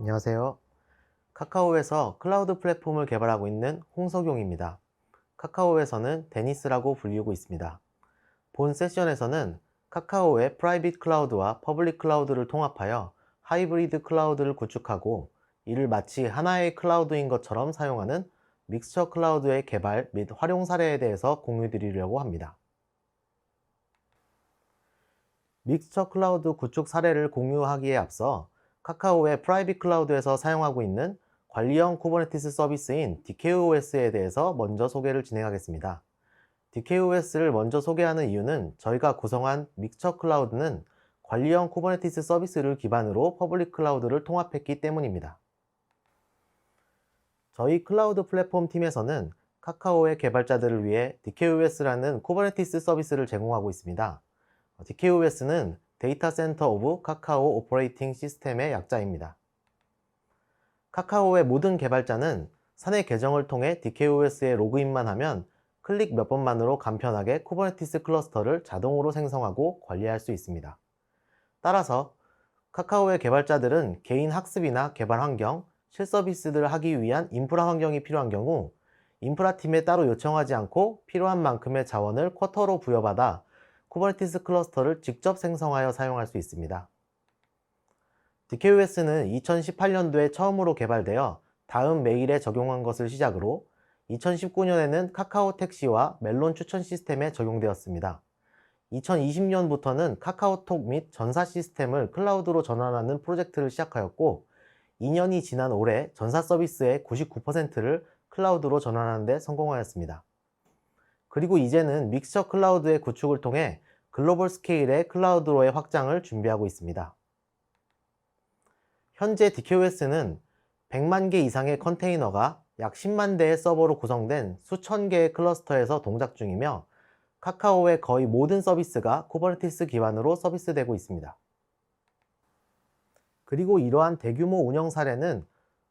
안녕하세요. 카카오에서 클라우드 플랫폼을 개발하고 있는 홍석용입니다. 카카오에서는 데니스라고 불리고 있습니다. 본 세션에서는 카카오의 프라이빗 클라우드와 퍼블릭 클라우드를 통합하여 하이브리드 클라우드를 구축하고 이를 마치 하나의 클라우드인 것처럼 사용하는 믹스처 클라우드의 개발 및 활용 사례에 대해서 공유드리려고 합니다. 믹스처 클라우드 구축 사례를 공유하기에 앞서 카카오의 프라이빗 클라우드에서 사용하고 있는 관리형 쿠버네티스 서비스인 DKOS에 대해서 먼저 소개를 진행하겠습니다. DKOS를 먼저 소개하는 이유는 저희가 구성한 믹스처 클라우드는 관리형 쿠버네티스 서비스를 기반으로 퍼블릭 클라우드를 통합했기 때문입니다. 저희 클라우드 플랫폼 팀에서는 카카오의 개발자들을 위해 DKOS라는 쿠버네티스 서비스를 제공하고 있습니다. DKOS는 데이터 센터 오브 카카오 오퍼레이팅 시스템의 약자입니다. 카카오의 모든 개발자는 사내 계정을 통해 DKOS에 로그인만 하면 클릭 몇 번만으로 간편하게 쿠버네티스 클러스터를 자동으로 생성하고 관리할 수 있습니다. 따라서 카카오의 개발자들은 개인 학습이나 개발 환경, 실서비스들을 하기 위한 인프라 환경이 필요한 경우 인프라팀에 따로 요청하지 않고 필요한 만큼의 자원을 쿼터로 부여받아 쿠버네티스 클러스터를 직접 생성하여 사용할 수 있습니다. DKOS는 2018년도에 처음으로 개발되어 다음 메일에 적용한 것을 시작으로 2019년에는 카카오 택시와 멜론 추천 시스템에 적용되었습니다. 2020년부터는 카카오톡 및 전사 시스템을 클라우드로 전환하는 프로젝트를 시작하였고 2년이 지난 올해 전사 서비스의 99%를 클라우드로 전환하는 데 성공하였습니다. 그리고 이제는 믹스처 클라우드의 구축을 통해 글로벌 스케일의 클라우드로의 확장을 준비하고 있습니다. 현재 DKOS는 100만 개 이상의 컨테이너가 약 10만 대의 서버로 구성된 수천 개의 클러스터에서 동작 중이며 카카오의 거의 모든 서비스가 쿠버네티스 기반으로 서비스되고 있습니다. 그리고 이러한 대규모 운영 사례는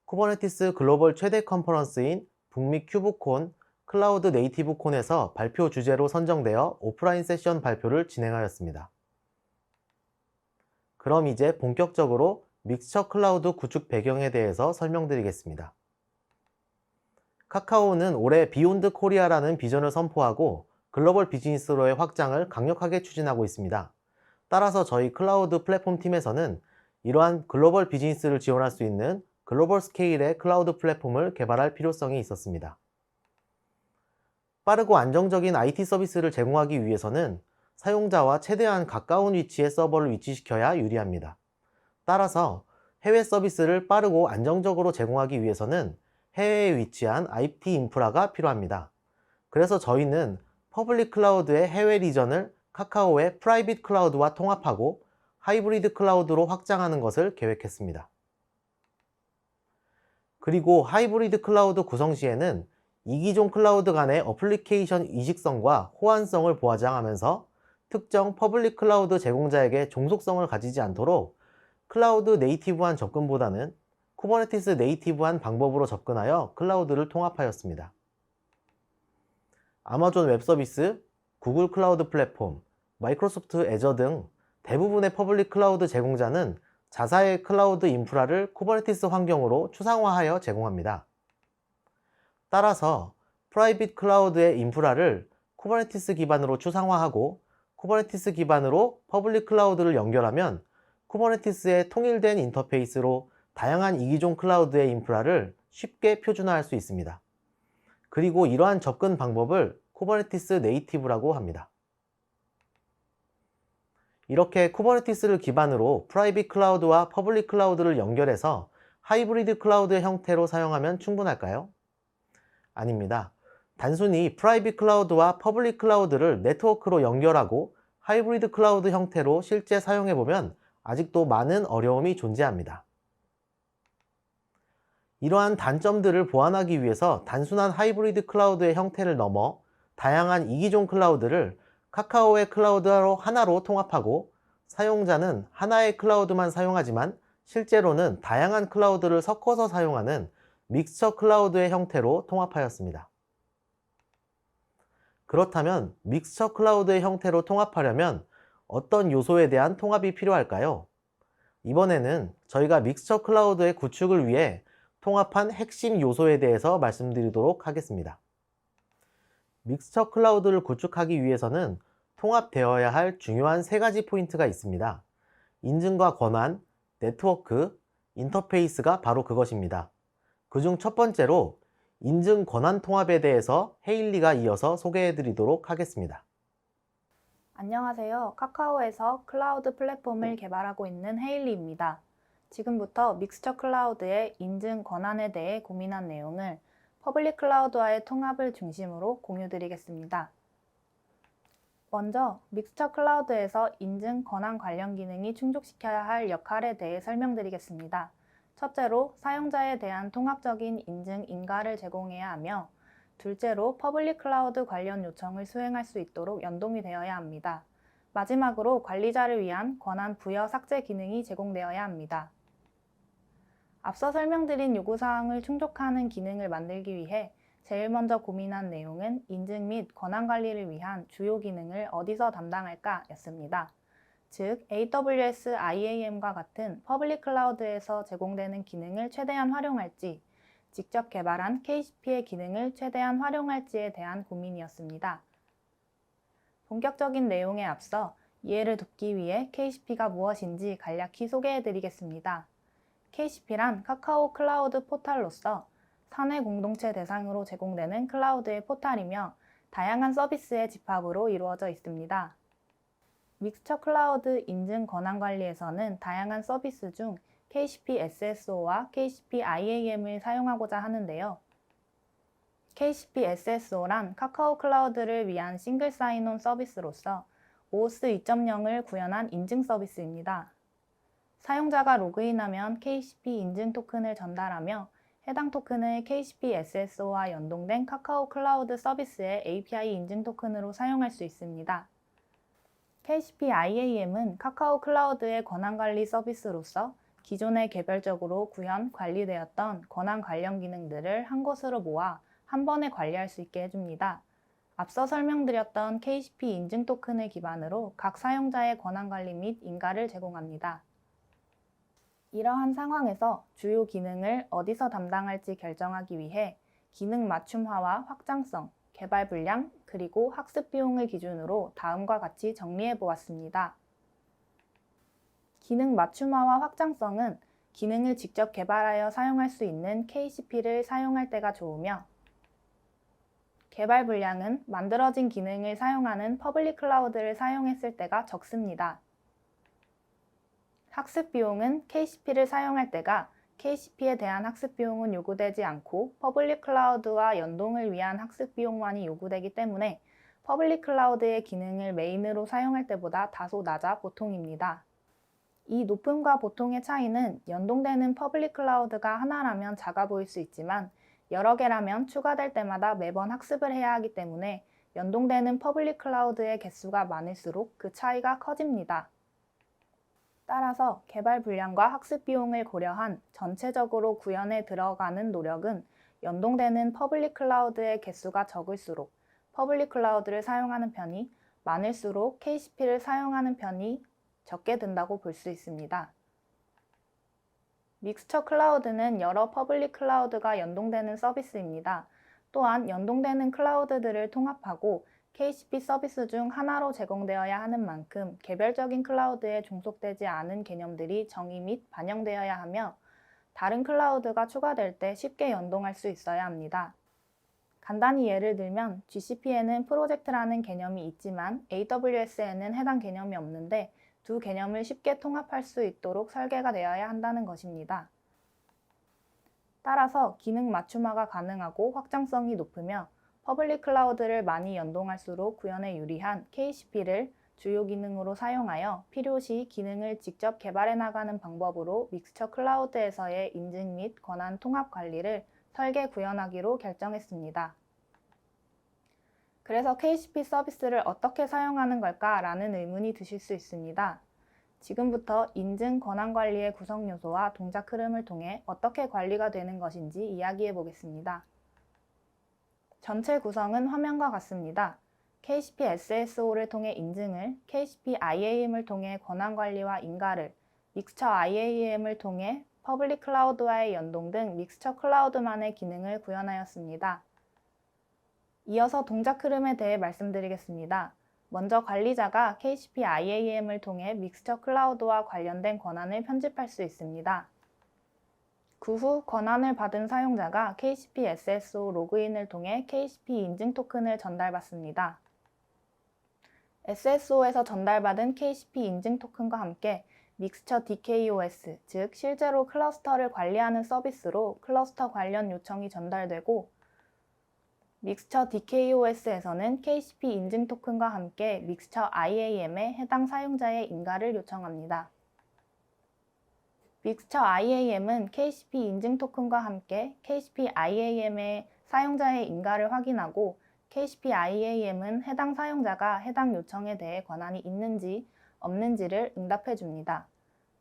쿠버네티스 글로벌 최대 컨퍼런스인 북미 큐브콘 클라우드 네이티브 콘에서 발표 주제로 선정되어 오프라인 세션 발표를 진행하였습니다. 그럼 이제 본격적으로 믹스처 클라우드 구축 배경에 대해서 설명드리겠습니다. 카카오는 올해 비욘드 코리아라는 비전을 선포하고 글로벌 비즈니스로의 확장을 강력하게 추진하고 있습니다. 따라서 저희 클라우드 플랫폼 팀에서는 이러한 글로벌 비즈니스를 지원할 수 있는 글로벌 스케일의 클라우드 플랫폼을 개발할 필요성이 있었습니다. 빠르고 안정적인 IT 서비스를 제공하기 위해서는 사용자와 최대한 가까운 위치에 서버를 위치시켜야 유리합니다. 따라서 해외 서비스를 빠르고 안정적으로 제공하기 위해서는 해외에 위치한 IT 인프라가 필요합니다. 그래서 저희는 퍼블릭 클라우드의 해외 리전을 카카오의 프라이빗 클라우드와 통합하고 하이브리드 클라우드로 확장하는 것을 계획했습니다. 그리고 하이브리드 클라우드 구성 시에는 이기종 클라우드 간의 어플리케이션 이식성과 호환성을 보장하면서 특정 퍼블릭 클라우드 제공자에게 종속성을 가지지 않도록 클라우드 네이티브한 접근보다는 쿠버네티스 네이티브한 방법으로 접근하여 클라우드를 통합하였습니다. 아마존 웹 서비스, 구글 클라우드 플랫폼, 마이크로소프트 애저 등 대부분의 퍼블릭 클라우드 제공자는 자사의 클라우드 인프라를 쿠버네티스 환경으로 추상화하여 제공합니다. 따라서 프라이빗 클라우드의 인프라를 쿠버네티스 기반으로 추상화하고 쿠버네티스 기반으로 퍼블릭 클라우드를 연결하면 쿠버네티스의 통일된 인터페이스로 다양한 이기종 클라우드의 인프라를 쉽게 표준화할 수 있습니다. 그리고 이러한 접근 방법을 쿠버네티스 네이티브라고 합니다. 이렇게 쿠버네티스를 기반으로 프라이빗 클라우드와 퍼블릭 클라우드를 연결해서 하이브리드 클라우드의 형태로 사용하면 충분할까요? 아닙니다. 단순히 프라이빗 클라우드와 퍼블릭 클라우드를 네트워크로 연결하고 하이브리드 클라우드 형태로 실제 사용해보면 아직도 많은 어려움이 존재합니다. 이러한 단점들을 보완하기 위해서 단순한 하이브리드 클라우드의 형태를 넘어 다양한 이기종 클라우드를 카카오의 클라우드로 하나로 통합하고 사용자는 하나의 클라우드만 사용하지만 실제로는 다양한 클라우드를 섞어서 사용하는 믹스처 클라우드의 형태로 통합하였습니다. 그렇다면 믹스처 클라우드의 형태로 통합하려면 어떤 요소에 대한 통합이 필요할까요? 이번에는 저희가 믹스처 클라우드의 구축을 위해 통합한 핵심 요소에 대해서 말씀드리도록 하겠습니다. 믹스처 클라우드를 구축하기 위해서는 통합되어야 할 중요한 세 가지 포인트가 있습니다. 인증과 권한, 네트워크, 인터페이스가 바로 그것입니다. 그중 첫 번째로 인증 권한 통합에 대해서 헤일리가 이어서 소개해 드리도록 하겠습니다. 안녕하세요. 카카오에서 클라우드 플랫폼을 개발하고 있는 헤일리입니다. 지금부터 믹스처 클라우드의 인증 권한에 대해 고민한 내용을 퍼블릭 클라우드와의 통합을 중심으로 공유드리겠습니다. 먼저 믹스처 클라우드에서 인증 권한 관련 기능이 충족시켜야 할 역할에 대해 설명드리겠습니다. 첫째로 사용자에 대한 통합적인 인증 인가를 제공해야 하며, 둘째로 퍼블릭 클라우드 관련 요청을 수행할 수 있도록 연동이 되어야 합니다. 마지막으로 관리자를 위한 권한 부여 삭제 기능이 제공되어야 합니다. 앞서 설명드린 요구사항을 충족하는 기능을 만들기 위해 제일 먼저 고민한 내용은 인증 및 권한 관리를 위한 주요 기능을 어디서 담당할까 였습니다. 즉, AWS IAM과 같은 퍼블릭 클라우드에서 제공되는 기능을 최대한 활용할지, 직접 개발한 KCP의 기능을 최대한 활용할지에 대한 고민이었습니다. 본격적인 내용에 앞서 이해를 돕기 위해 KCP가 무엇인지 간략히 소개해드리겠습니다. KCP란 카카오 클라우드 포탈로서 사내 공동체 대상으로 제공되는 클라우드의 포탈이며 다양한 서비스의 집합으로 이루어져 있습니다. 믹스처 클라우드 인증 권한 관리에서는 다양한 서비스 중 KCP SSO와 KCP IAM을 사용하고자 하는데요. KCP SSO란 카카오 클라우드를 위한 싱글 사인온 서비스로서 OOS 2.0을 구현한 인증 서비스입니다. 사용자가 로그인하면 KCP 인증 토큰을 전달하며 해당 토큰을 KCP SSO와 연동된 카카오 클라우드 서비스의 API 인증 토큰으로 사용할 수 있습니다. KCP IAM은 카카오 클라우드의 권한관리 서비스로서 기존에 개별적으로 구현, 관리되었던 권한 관련 기능들을 한 곳으로 모아 한 번에 관리할 수 있게 해줍니다. 앞서 설명드렸던 KCP 인증 토큰을 기반으로 각 사용자의 권한 관리 및 인가를 제공합니다. 이러한 상황에서 주요 기능을 어디서 담당할지 결정하기 위해 기능 맞춤화와 확장성, 개발 분량, 그리고 학습 비용을 기준으로 다음과 같이 정리해 보았습니다. 기능 맞춤화와 확장성은 기능을 직접 개발하여 사용할 수 있는 KCP를 사용할 때가 좋으며, 개발 분량은 만들어진 기능을 사용하는 퍼블릭 클라우드를 사용했을 때가 적습니다. 학습 비용은 KCP를 사용할 때가 KCP에 대한 학습 비용은 요구되지 않고 퍼블릭 클라우드와 연동을 위한 학습 비용만이 요구되기 때문에 퍼블릭 클라우드의 기능을 메인으로 사용할 때보다 다소 낮아 보통입니다. 이 높음과 보통의 차이는 연동되는 퍼블릭 클라우드가 하나라면 작아 보일 수 있지만 여러 개라면 추가될 때마다 매번 학습을 해야 하기 때문에 연동되는 퍼블릭 클라우드의 개수가 많을수록 그 차이가 커집니다. 따라서 개발 분량과 학습 비용을 고려한 전체적으로 구현에 들어가는 노력은 연동되는 퍼블릭 클라우드의 개수가 적을수록 퍼블릭 클라우드를 사용하는 편이, 많을수록 KCP를 사용하는 편이 적게 든다고 볼 수 있습니다. 믹스처 클라우드는 여러 퍼블릭 클라우드가 연동되는 서비스입니다. 또한 연동되는 클라우드들을 통합하고 KCP 서비스 중 하나로 제공되어야 하는 만큼 개별적인 클라우드에 종속되지 않은 개념들이 정의 및 반영되어야 하며, 다른 클라우드가 추가될 때 쉽게 연동할 수 있어야 합니다. 간단히 예를 들면 GCP에는 프로젝트라는 개념이 있지만 AWS에는 해당 개념이 없는데 두 개념을 쉽게 통합할 수 있도록 설계가 되어야 한다는 것입니다. 따라서 기능 맞춤화가 가능하고 확장성이 높으며 퍼블릭 클라우드를 많이 연동할수록 구현에 유리한 KCP를 주요 기능으로 사용하여 필요시 기능을 직접 개발해 나가는 방법으로 믹스처 클라우드에서의 인증 및 권한 통합 관리를 설계 구현하기로 결정했습니다. 그래서 KCP 서비스를 어떻게 사용하는 걸까? 라는 의문이 드실 수 있습니다. 지금부터 인증 권한 관리의 구성 요소와 동작 흐름을 통해 어떻게 관리가 되는 것인지 이야기해 보겠습니다. 전체 구성은 화면과 같습니다. KCP SSO를 통해 인증을, KCP IAM을 통해 권한 관리와 인가를, 믹스처 IAM을 통해 퍼블릭 클라우드와의 연동 등 믹스처 클라우드만의 기능을 구현하였습니다. 이어서 동작 흐름에 대해 말씀드리겠습니다. 먼저 관리자가 KCP IAM을 통해 믹스처 클라우드와 관련된 권한을 편집할 수 있습니다. 그 후 권한을 받은 사용자가 KCP SSO 로그인을 통해 KCP 인증 토큰을 전달받습니다. SSO에서 전달받은 KCP 인증 토큰과 함께 믹스처 DKOS, 즉 실제로 클러스터를 관리하는 서비스로 클러스터 관련 요청이 전달되고, 믹스처 DKOS에서는 KCP 인증 토큰과 함께 믹스처 IAM에 해당 사용자의 인가를 요청합니다. 믹스처 IAM은 KCP 인증 토큰과 함께 KCP IAM의 사용자의 인가를 확인하고, KCP IAM은 해당 사용자가 해당 요청에 대해 권한이 있는지 없는지를 응답해 줍니다.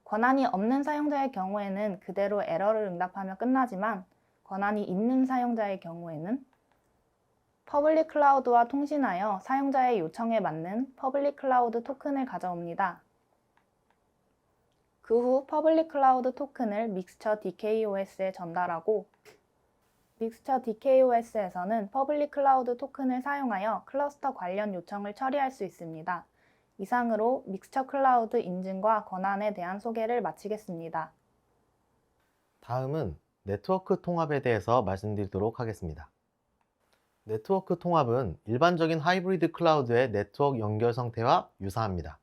권한이 없는 사용자의 경우에는 그대로 에러를 응답하며 끝나지만, 권한이 있는 사용자의 경우에는 퍼블릭 클라우드와 통신하여 사용자의 요청에 맞는 퍼블릭 클라우드 토큰을 가져옵니다. 그 후 퍼블릭 클라우드 토큰을 믹스처 DKOS에 전달하고, 믹스처 DKOS에서는 퍼블릭 클라우드 토큰을 사용하여 클러스터 관련 요청을 처리할 수 있습니다. 이상으로 믹스처 클라우드 인증과 권한에 대한 소개를 마치겠습니다. 다음은 네트워크 통합에 대해서 말씀드리도록 하겠습니다. 네트워크 통합은 일반적인 하이브리드 클라우드의 네트워크 연결 상태와 유사합니다.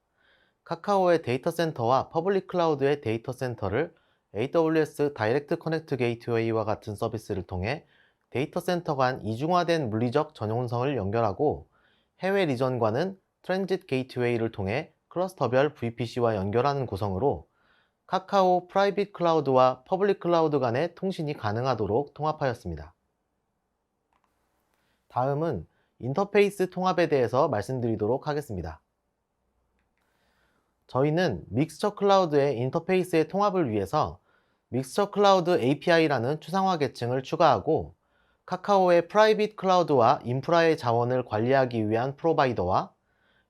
카카오의 데이터 센터와 퍼블릭 클라우드의 데이터 센터를 AWS 다이렉트 커넥트 게이트웨이와 같은 서비스를 통해 데이터 센터 간 이중화된 물리적 전용성을 연결하고, 해외 리전과는 트랜짓 게이트웨이를 통해 클러스터별 VPC와 연결하는 구성으로 카카오 프라이빗 클라우드와 퍼블릭 클라우드 간의 통신이 가능하도록 통합하였습니다. 다음은 인터페이스 통합에 대해서 말씀드리도록 하겠습니다. 저희는 믹스처 클라우드의 인터페이스의 통합을 위해서 믹스처 클라우드 API라는 추상화 계층을 추가하고, 카카오의 프라이빗 클라우드와 인프라의 자원을 관리하기 위한 프로바이더와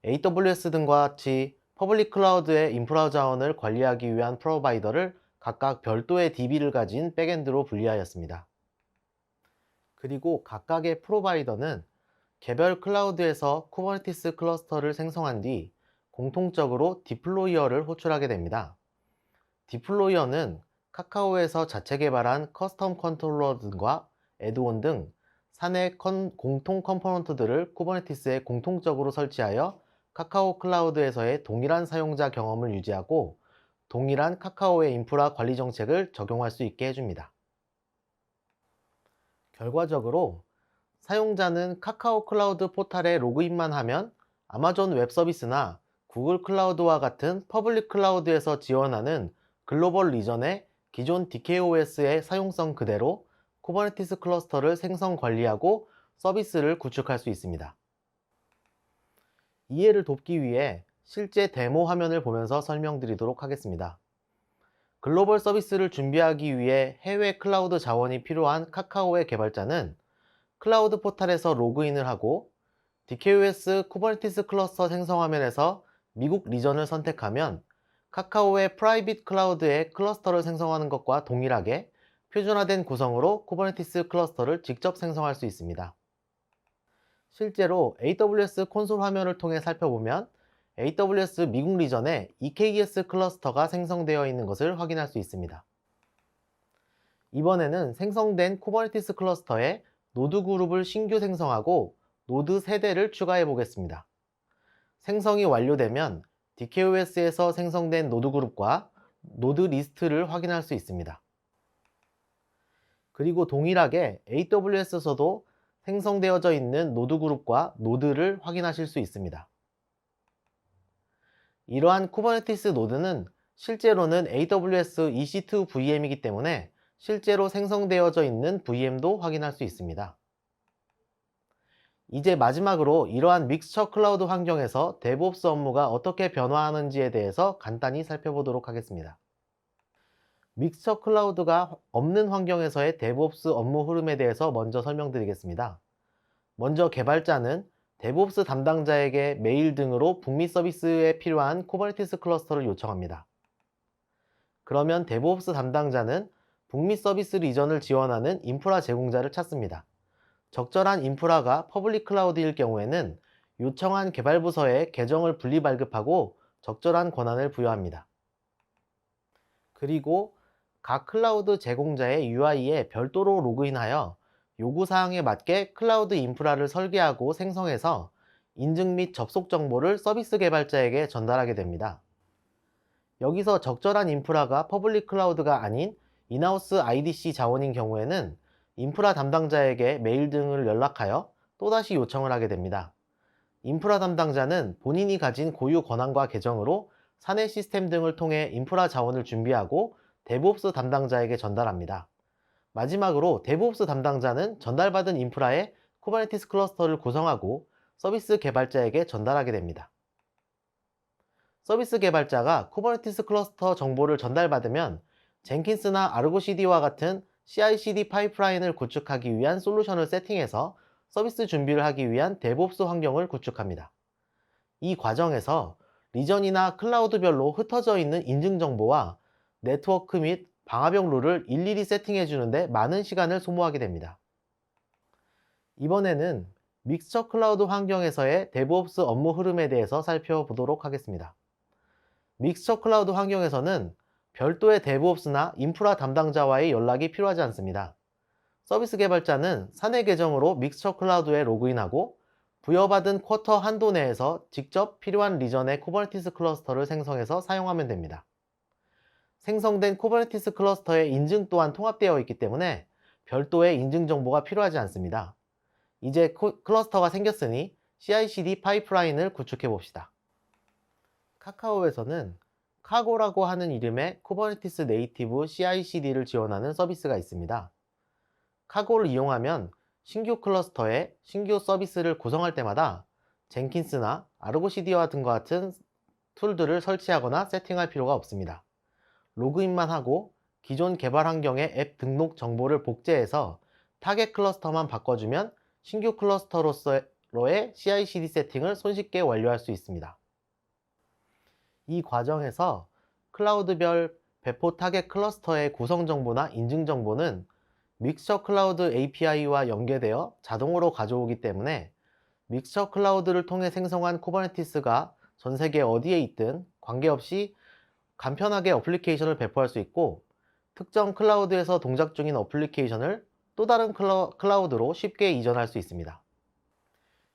AWS 등과 같이 퍼블릭 클라우드의 인프라 자원을 관리하기 위한 프로바이더를 각각 별도의 DB를 가진 백엔드로 분리하였습니다. 그리고 각각의 프로바이더는 개별 클라우드에서 쿠버네티스 클러스터를 생성한 뒤 공통적으로 디플로이어를 호출하게 됩니다. 디플로이어는 카카오에서 자체 개발한 커스텀 컨트롤러 등과 애드온 등 사내 공통 컴포넌트들을 쿠버네티스에 공통적으로 설치하여 카카오 클라우드에서의 동일한 사용자 경험을 유지하고 동일한 카카오의 인프라 관리 정책을 적용할 수 있게 해줍니다. 결과적으로 사용자는 카카오 클라우드 포탈에 로그인만 하면 아마존 웹 서비스나 구글 클라우드와 같은 퍼블릭 클라우드에서 지원하는 글로벌 리전의 기존 DKOS의 사용성 그대로 쿠버네티스 클러스터를 생성 관리하고 서비스를 구축할 수 있습니다. 이해를 돕기 위해 실제 데모 화면을 보면서 설명드리도록 하겠습니다. 글로벌 서비스를 준비하기 위해 해외 클라우드 자원이 필요한 카카오의 개발자는 클라우드 포탈에서 로그인을 하고 DKOS 쿠버네티스 클러스터 생성 화면에서 미국 리전을 선택하면 카카오의 프라이빗 클라우드의 클러스터를 생성하는 것과 동일하게 표준화된 구성으로 쿠버네티스 클러스터를 직접 생성할 수 있습니다. 실제로 AWS 콘솔 화면을 통해 살펴보면 AWS 미국 리전에 EKS 클러스터가 생성되어 있는 것을 확인할 수 있습니다. 이번에는 생성된 쿠버네티스 클러스터에 노드 그룹을 신규 생성하고 노드 세대를 추가해 보겠습니다. 생성이 완료되면 DKOS에서 생성된 노드 그룹과 노드 리스트를 확인할 수 있습니다. 그리고 동일하게 AWS에서도 생성되어져 있는 노드 그룹과 노드를 확인하실 수 있습니다. 이러한 쿠버네티스 노드는 실제로는 AWS EC2 VM이기 때문에 실제로 생성되어져 있는 VM도 확인할 수 있습니다. 이제 마지막으로 이러한 믹스처 클라우드 환경에서 데브옵스 업무가 어떻게 변화하는지에 대해서 간단히 살펴보도록 하겠습니다. 믹스처 클라우드가 없는 환경에서의 데브옵스 업무 흐름에 대해서 먼저 설명드리겠습니다. 먼저 개발자는 데브옵스 담당자에게 메일 등으로 북미 서비스에 필요한 쿠버네티스 클러스터를 요청합니다. 그러면 데브옵스 담당자는 북미 서비스 리전을 지원하는 인프라 제공자를 찾습니다. 적절한 인프라가 퍼블릭 클라우드일 경우에는 요청한 개발 부서에 계정을 분리 발급하고 적절한 권한을 부여합니다. 그리고 각 클라우드 제공자의 UI에 별도로 로그인하여 요구사항에 맞게 클라우드 인프라를 설계하고 생성해서 인증 및 접속 정보를 서비스 개발자에게 전달하게 됩니다. 여기서 적절한 인프라가 퍼블릭 클라우드가 아닌 인하우스 IDC 자원인 경우에는 인프라 담당자에게 메일 등을 연락하여 또다시 요청을 하게 됩니다. 인프라 담당자는 본인이 가진 고유 권한과 계정으로 사내 시스템 등을 통해 인프라 자원을 준비하고 데브옵스 담당자에게 전달합니다. 마지막으로 데브옵스 담당자는 전달받은 인프라에 쿠버네티스 클러스터를 구성하고 서비스 개발자에게 전달하게 됩니다. 서비스 개발자가 쿠버네티스 클러스터 정보를 전달받으면 젠킨스나 아르고 CD와 같은 CI/CD 파이프라인을 구축하기 위한 솔루션을 세팅해서 서비스 준비를 하기 위한 데브옵스 환경을 구축합니다. 이 과정에서 리전이나 클라우드별로 흩어져 있는 인증 정보와 네트워크 및 방화벽 룰을 일일이 세팅해 주는데 많은 시간을 소모하게 됩니다. 이번에는 믹스처 클라우드 환경에서의 데브옵스 업무 흐름에 대해서 살펴보도록 하겠습니다. 믹스처 클라우드 환경에서는 별도의 데브옵스나 인프라 담당자와의 연락이 필요하지 않습니다. 서비스 개발자는 사내 계정으로 믹스처 클라우드에 로그인하고 부여받은 쿼터 한도 내에서 직접 필요한 리전의 쿠버네티스 클러스터를 생성해서 사용하면 됩니다. 생성된 쿠버네티스 클러스터의 인증 또한 통합되어 있기 때문에 별도의 인증 정보가 필요하지 않습니다. 이제 클러스터가 생겼으니 CI/CD 파이프라인을 구축해 봅시다. 카카오에서는 카고라고 하는 이름의 쿠버네티스 네이티브 CI/CD를 지원하는 서비스가 있습니다. 카고를 이용하면 신규 클러스터에 신규 서비스를 구성할 때마다 젠킨스나 아르고 CD와 등과 같은 툴들을 설치하거나 세팅할 필요가 없습니다. 로그인만 하고 기존 개발 환경의 앱 등록 정보를 복제해서 타겟 클러스터만 바꿔주면 신규 클러스터로서의 CI/CD 세팅을 손쉽게 완료할 수 있습니다. 이 과정에서 클라우드별 배포 타겟 클러스터의 구성 정보나 인증 정보는 믹스처 클라우드 API와 연계되어 자동으로 가져오기 때문에 믹스처 클라우드를 통해 생성한 쿠버네티스가 전 세계 어디에 있든 관계없이 간편하게 어플리케이션을 배포할 수 있고 특정 클라우드에서 동작 중인 어플리케이션을 또 다른 클라우드로 쉽게 이전할 수 있습니다.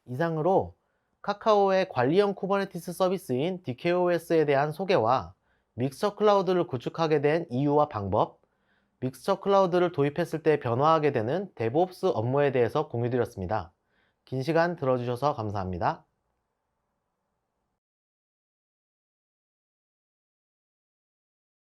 이상으로 카카오의 관리형 쿠버네티스 서비스인 DKOS에 대한 소개와 믹스처 클라우드를 구축하게 된 이유와 방법, 믹스처 클라우드를 도입했을 때 변화하게 되는 데브옵스 업무에 대해서 공유드렸습니다. 긴 시간 들어주셔서 감사합니다.